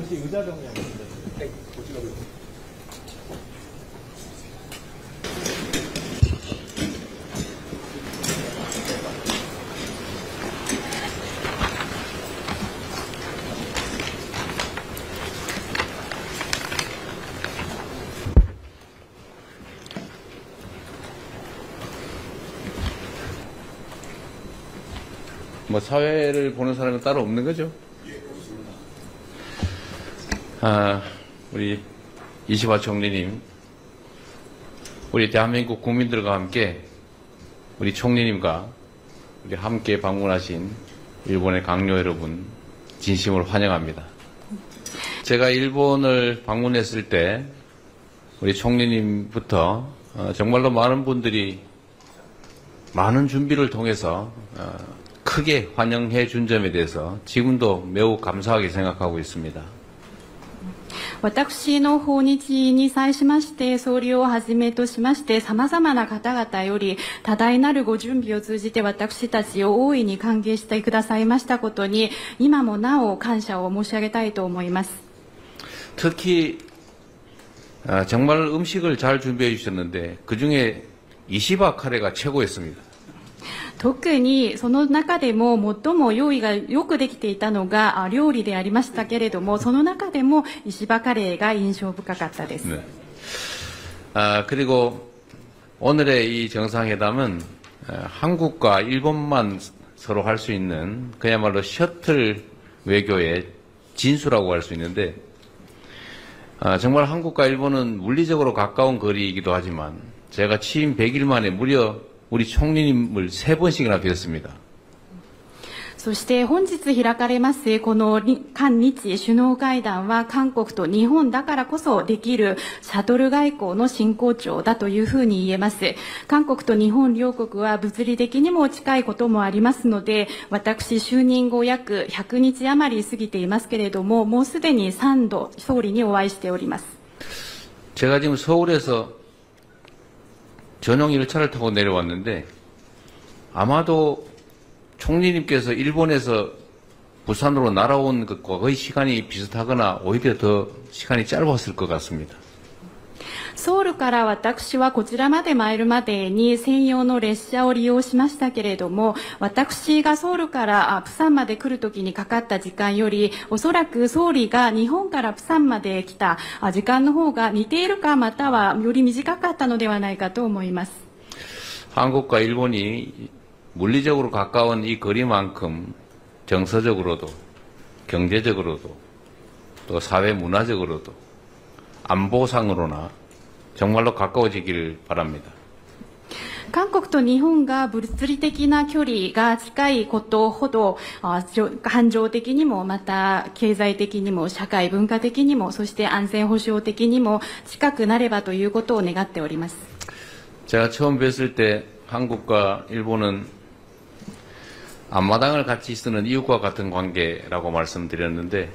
잠시 의자 정리하겠습니다. 네, 고치라고요. 뭐 사회를 보는 사람은 따로 없는 거죠? 우리 이시바 총리님, 우리 대한민국 국민들과 함께 우리 총리님과 우리 함께 방문하신 일본의 강요 여러분 진심으로 환영합니다. 제가 일본을 방문했을 때 우리 총리님부터 정말로 많은 분들이 많은 준비를 통해서 크게 환영해 준 점에 대해서 지금도 매우 감사하게 생각하고 있습니다. 私の訪日に際しまして、総理をはじめとしまして、様々な方々より多大なるご準備を通じて私たちを大いに歓迎してくださいましたことに、今もなお感謝を申し上げたいと思います。 특히 정말 음식을 잘 준비해 주셨는데 그중에 이시바 카레가 최고였습니다. 特にその中でも最も用意がよくできていたのが料理でありましたけれども、その中でも石破カレーが印象深かったです。 네. 그리고 오늘의 이 정상회담은 한국과 일본만 서로 할 수 있는 그야말로 셔틀 외교의 진수라고 할 수 있는데 정말 한국과 일본은 물리적으로 가까운 거리이기도 하지만 제가 취임 100일 만에 무려 우리 총리님을 3번씩이나 뵀습니다. そして本日開かれますこの韓日首脳会談は韓国と日本だからこそできるシャトル外交の真骨頂だというふうに言えます。韓国と日本両国は物理的にも近いこともありますので、私就任後約100日余り過ぎていますけれども、もうすでに3度総理にお会いしております。 제가 지금 서울에서 전용 열차를 타고 내려왔는데 아마도 총리님께서 일본에서 부산으로 날아온 것과 거의 시간이 비슷하거나 오히려 더 시간이 짧았을 것 같습니다. ソウルから私はこちらまで参るまでに専用の列車を利用しましたけれども、私がソウルからプサンまで来るときにかかった時間より、おそらく総理が日本からプサンまで来た時間の方が似ているか、またはより短かったのではないかと思います。 한국과 일본이 물리적으로 가까운 이 거리만큼 정서적으로도 경제적으로도 또 사회 문화적으로도 안보상으로나 정말로 가까워지기를 바랍니다. 韓国と日本が物理的な距離が近いことほど感情的にもまた経済的にも社会文化的にもそして安全保障的にも近くなればということを願っております。 제가 처음 뵀을 때 한국과 일본은 앞마당을 같이 쓰는 이웃과 같은 관계라고 말씀드렸는데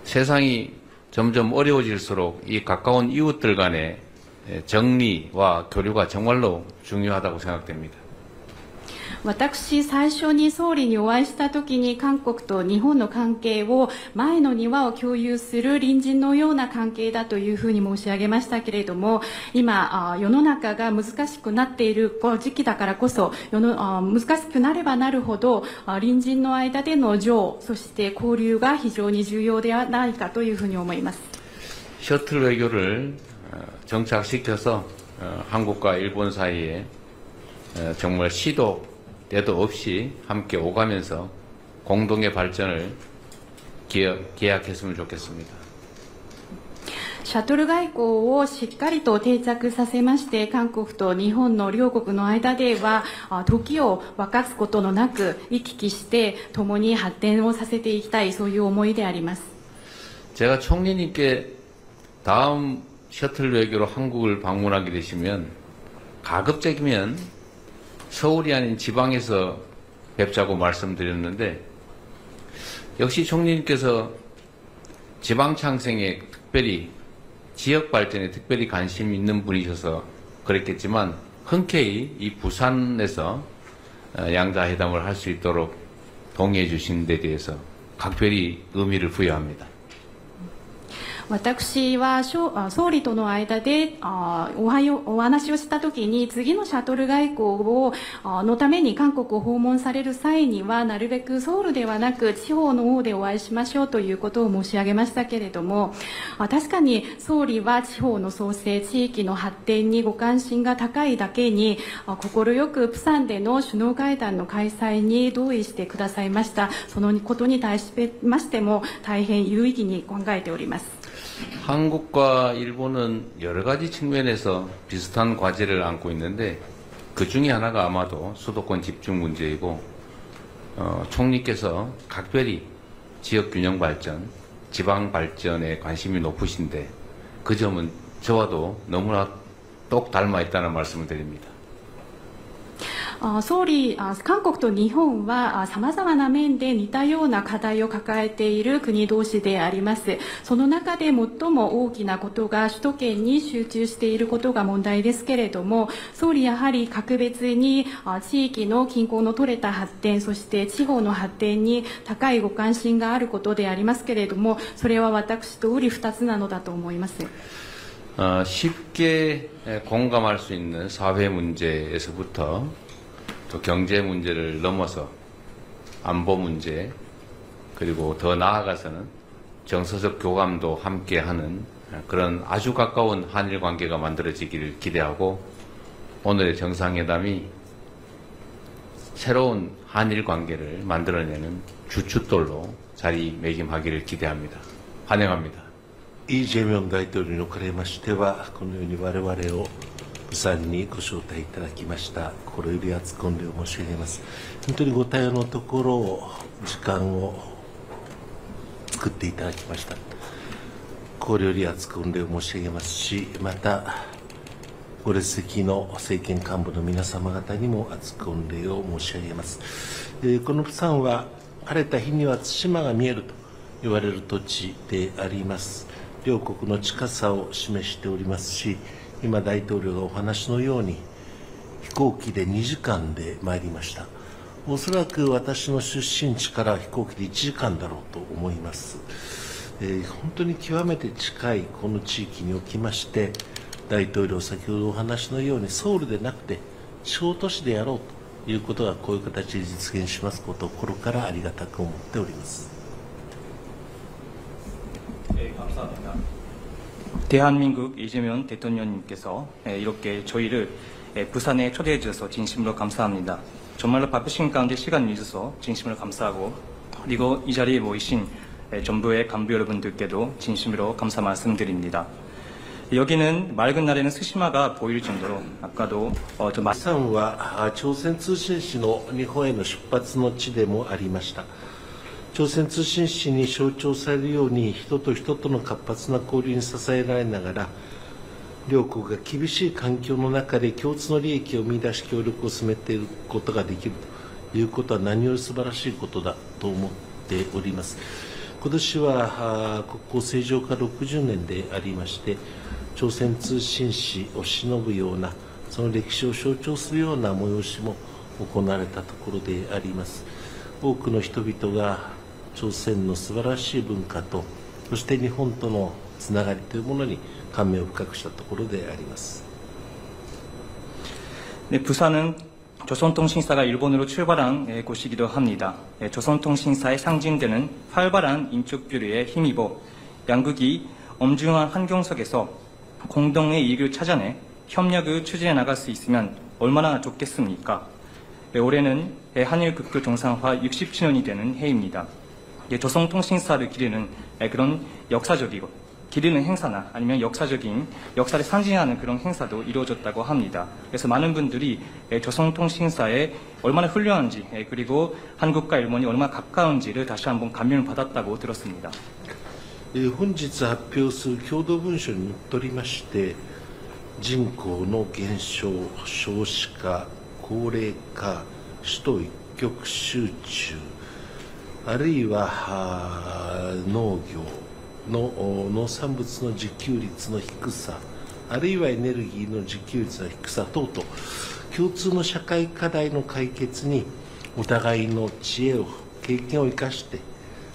세상이 점점 어려워질수록 이 가까운 이웃들 간의 정리와 교류가 정말로 중요하다고 생각됩니다. 私、最初に総理にお会いした時に韓国と日本の関係を前の庭を共有する隣人のような関係だというふうに申し上げましたけれども、今世の中が難しくなっている時期だからこそ難しくなればなるほど隣人の間での情、そして交流が非常に重要ではないかというふうに思います。 셔틀 외교를 정착시켜서 한국과 일본 사이에 정말 시도 때도 없이 함께 오가면서 공동의 발전을 기약했으면 좋겠습니다. シャトル外交をしっかりと定着させまして、韓国と日本の両国の間では時を分かつことのなく行き来して共に発展をさせていきたい、そういう思いであります。 제가 총리님께 다음 셔틀 외교로 한국을 방문하게 되시면 가급적이면 서울이 아닌 지방에서 뵙자고 말씀드렸는데, 역시 총리님께서 지방 창생에 특별히 지역 발전에 특별히 관심 있는 분이셔서 그랬겠지만 흔쾌히 이 부산에서 양자회담을 할 수 있도록 동의해 주신 데 대해서 각별히 의미를 부여합니다. 私は総理との間でお話をしたときに、次のシャトル外交のために韓国を訪問される際にはなるべくソウルではなく地方の方でお会いしましょうということを申し上げましたけれども、確かに総理は地方の創生、地域の発展にご関心が高いだけに快くプサンでの首脳会談の開催に同意してくださいました。そのことに対しましても大変有意義に考えております。 한국과 일본은 여러 가지 측면에서 비슷한 과제를 안고 있는데 그 중에 하나가 아마도 수도권 집중 문제이고, 총리께서 각별히 지역 균형 발전, 지방 발전에 관심이 높으신데 그 점은 저와도 너무나 똑 닮아 있다는 말씀을 드립니다. 総理、韓国と日本はさまざまな面で似たような課題を抱えている国同士であります。その中で最も大きなことが首都圏に集中していることが問題ですけれども、総理やはり格別に地域の均衡の取れた発展、そして地方の発展に高いご関心があることでありますけれども、それは私と瓜二つなのだと思います。 쉽게 공감할 수 있는 사회 문제에서부터 또 경제 문제를 넘어서 안보 문제, 그리고 더 나아가서는 정서적 교감도 함께하는 그런 아주 가까운 한일 관계가 만들어지기를 기대하고, 오늘의 정상회담이 새로운 한일 관계를 만들어내는 주춧돌로 자리매김하기를 기대합니다. 환영합니다. 이재명大統領におかれましては、このように我々を釜山にご招待いただきました。心より厚く御礼を申し上げます。本当にご対応のところを時間を作っていただきました。心より厚く御礼を申し上げますし、またご列席の政権幹部の皆様方にも厚く御礼を申し上げます。この釜山は晴れた日には対馬が見えると言われる土地であります。両国の近さを示しておりますし、今大統領がお話のように飛行機で2時間で参りました。おそらく私の出身地から飛行機で1時間だろうと思います。本当に極めて近いこの地域におきまして、大統領先ほどお話のようにソウルでなくて地方都市でやろうということがこういう形で実現しますことを心からありがたく思っております。 감사합니다. 대한민국 이재명 대통령님께서 이렇게 저희를 부산에 초대해 주셔서 진심으로 감사합니다. 정말로 바쁘신 가운데 시간을 내주셔서 진심으로 감사하고, 그리고 이 자리에 모이신 정부의 간부 여러분들께도 진심으로 감사 말씀드립니다. 여기는 맑은 날에는 스시마가 보일 정도로 아까도 釜山は朝鮮通信使の日本への出発の地でもありました。朝鮮通信使に象徴されるように人と人との活発な交流に支えられながら、両国が厳しい環境の中で共通の利益を見出し協力を進めていくことができるということは何より素晴らしいことだと思っております。今年は国交正常化60年でありまして、朝鮮通信使を偲ぶようなその歴史を象徴するような催しも行われたところであります。多くの人々が朝鮮の素晴らしい文化と、そして日本とのつながりというものに感銘を深くしたところであります。 네, 부산은 조선통신사가 일본으로 출발한 곳이기도 합니다. 조선통신사의 상징되는 활발한 인적 교류에 힘입어 양국이 엄중한 환경 속에서 공동의 이익을 찾아내 협력을 추진해 나갈 수 있으면 얼마나 좋겠습니까? 올해는 한일 국교 정상화 60주년이 되는 해입니다. 조선통신사를 기리는 그런 역사적이고 기리는 행사나 아니면 역사적인 역사를 상징하는 그런 행사도 이루어졌다고 합니다. 그래서 많은 분들이 조선통신사에 얼마나 훌륭한지 그리고 한국과 일본이 얼마나 가까운지를 다시 한번 감명을 받았다고 들었습니다. 本日発表する共同文書にのっとりまして、人口の減少、少子化、高齢化、首都一極集中、あるいは農業の農産物の自給率の低さ、あるいはエネルギーの自給率の低さ等々、共通の社会課題の解決にお互いの知恵を、経験を生かして、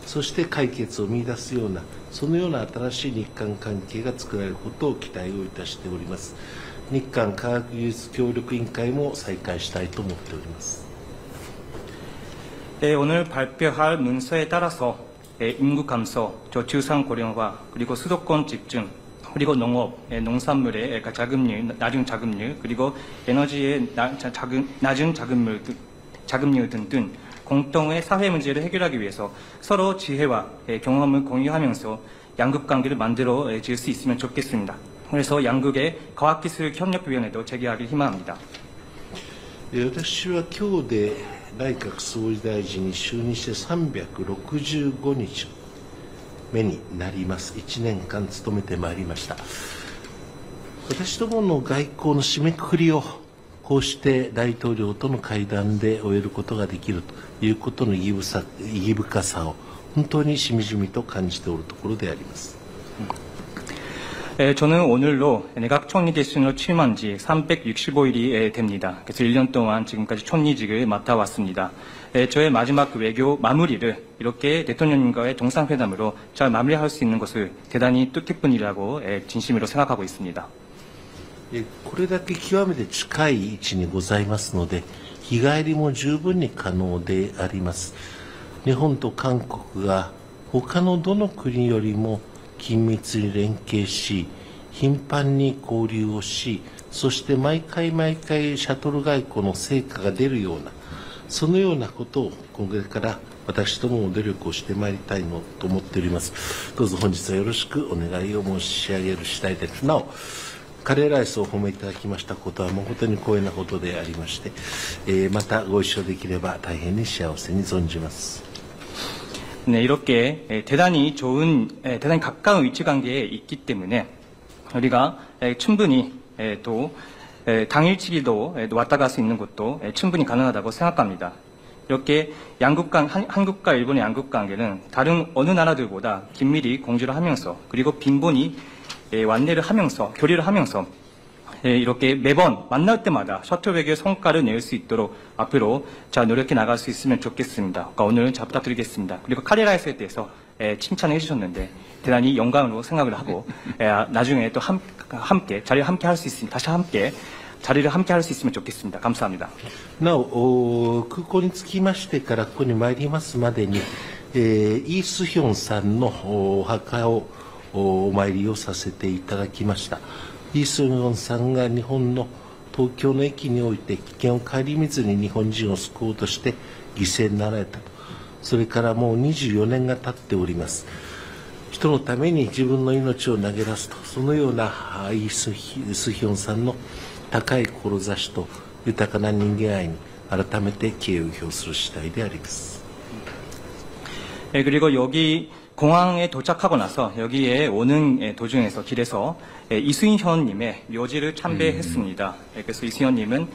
そして解決を見出すような、そのような新しい日韓関係が作られることを期待をいたしております。日韓科学技術協力委員会も再開したいと思っております。 오늘 발표할 문서에 따라서 인구 감소, 저출산 고령화, 그리고 수도권 집중, 그리고 농업, 농산물의 자급률, 낮은 자급률, 그리고 에너지의 낮은 자급률 등등 공동의 사회 문제를 해결하기 위해서 서로 지혜와 경험을 공유하면서 양국 관계를 만들어 질 수 있으면 좋겠습니다. 그래서 양국의 과학기술협력위원회도 재개하길 희망합니다. 私は今日で内閣総理大臣に就任して365日目になります。1年間務めてまいりました。私どもの外交の締めくくりをこうして大統領との会談で終えることができるということの意義深さを本当にしみじみと感じておるところであります。 저는 오늘로 내각 총리 대신으로 취임한 지 365일이 됩니다. 그래서 1년 동안 지금까지 총리직을 맡아왔습니다. 저의 마지막 외교 마무리를 이렇게 대통령님과의 정상회담으로 잘 마무리할 수 있는 것을 대단히 뜻깊은 일이라고 진심으로 생각하고 있습니다. これだけ極めて近い位置にございますので、日帰りも十分に可能であります。日本と韓国が他のどの国よりも緊密に連携し、頻繁に交流をし、そして毎回シャトル外交の成果が出るような、そのようなことをこれから私どもも努力をしてまいりたいのと思っております。どうぞ本日はよろしくお願いを申し上げる次第です。なお、カレーライスをお褒めいただきましたことは誠に光栄なことでありまして、またご一緒できれば大変に幸せに存じます。 네, 이렇게 대단히 대단히 가까운 위치 관계에 있기 때문에 우리가 충분히 또 당일치기도 왔다 갈 수 있는 것도 충분히 가능하다고 생각합니다. 이렇게 한국과 일본의 양국 관계는 다른 어느 나라들보다 긴밀히 공조를 하면서 그리고 빈번히 완례를 하면서 교류를 하면서 이렇게 매번 만날 때마다 셔틀 외교의 성과를 낼 수 있도록 앞으로 잘 노력해 나갈 수 있으면 좋겠습니다. 그러니까 오늘 잘 부탁드리겠습니다. 그리고 카레라이스에 대해서 칭찬을 해주셨는데 대단히 영광으로 생각을 하고 나중에 또 함께 자리를 함께 할 수 있으면 다시 함께 자리를 함께 할 수 있으면 좋겠습니다. 감사합니다. なお、空港に着きましてからここに参りますまでに、イ・スヒョンさんのお墓をお参りをさせていただきました。イ・スヒョンさんが日本の東京の駅において危険を顧みずに日本人を救おうとして犠牲になられたと。それからもう24年が経っております。人のために自分の命を投げ出すと、そのようなイ・スヒョンさんの高い志と豊かな人間愛に改めて敬意を表する次第であります。 그리고 여기 공항에 도착하고 나서 여기에 오는 도중에서 길에서 이수인현님의 묘지를 참배했습니다. 그래서 이수인현님은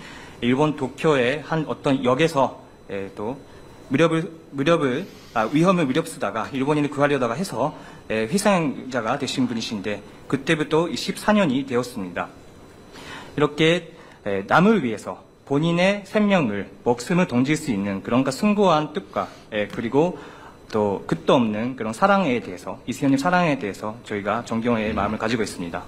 일본 도쿄의 한 어떤 역에서 또 위험을 무렵쓰다가 일본인을 구하려다가 해서 희생자가 되신 분이신데 그때부터 14년이 되었습니다. 이렇게 남을 위해서 본인의 생명을, 목숨을 던질 수 있는 그런 숭고한 뜻과 그리고 또 끝도 없는 그런 사랑에 대해서, 이수연님 사랑에 대해서 저희가 존경의 마음을 가지고 있습니다.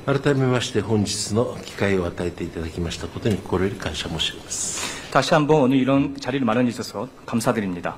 改めまして本日の機会を与えていただきましたことに心より感謝申し上げます。 다시 한번 오늘 이런 자리를 마련해 주셔서 감사드립니다.